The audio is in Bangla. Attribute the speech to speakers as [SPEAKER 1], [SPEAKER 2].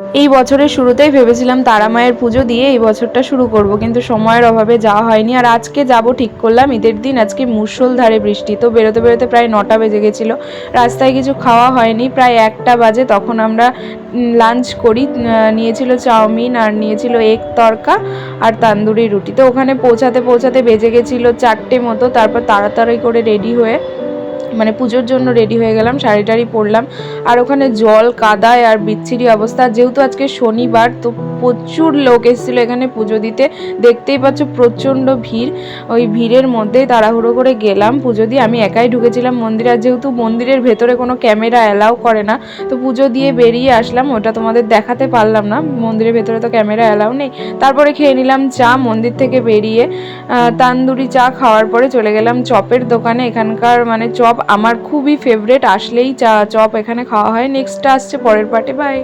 [SPEAKER 1] এই বছরের শুরুতেই ভেবেছিলাম তারা মায়ের পুজো দিয়ে এই বছরটা শুরু করব, কিন্তু সময়ের অভাবে যাওয়া হয়নি। আর আজকে যাব ঠিক করলাম, ঈদের দিন আজকে মুষলধারে বৃষ্টি, তো বেরোতে বেরোতে প্রায় 9টা বেজে গেছিলো। রাস্তায় কিছু খাওয়া হয়নি, প্রায় 1টা বাজে তখন আমরা লাঞ্চ করি। নিয়েছিল চাউমিন আর নিয়েছিল এগ তরকা আর তান্দুরি রুটি। তো ওখানে পৌঁছাতে পৌঁছাতে বেজে গেছিলো 4টে মতো। তারপর তাড়াতাড়ি করে রেডি হয়ে মানে পুজোর জন্য রেডি হয়ে গেলাম, শাড়ি টাড়ি পরলাম। আর ওখানে জল কাদায় আর বিচ্ছিরি অবস্থা, যেহেতু আজকে শনিবার তো প্রচুর লোক এসেছিলো এখানে পুজো দিতে। দেখতেই পাচ্ছ প্রচণ্ড ভিড়। ওই ভিড়ের মধ্যেই তাড়াহুড়ো করে গেলাম পুজো দিয়ে। আমি একাই ঢুকেছিলাম মন্দিরে, আর যেহেতু মন্দিরের ভেতরে কোনো ক্যামেরা অ্যালাউ করে না, তো পুজো দিয়ে বেরিয়ে আসলাম। ওটা তোমাদের দেখাতে পারলাম না, মন্দিরের ভেতরে তো ক্যামেরা অ্যালাউ নেই। তারপরে খেয়ে নিলাম চা মন্দির থেকে বেরিয়ে। তান্দুরি চা খাওয়ার পরে চলে গেলাম চপের দোকানে। এখানকার মানে চপ আমার খুবই ফেভারেট, আসলেই চপ এখানে খাওয়া হয়। নেক্সট আসছে পরের পার্টে। বাই।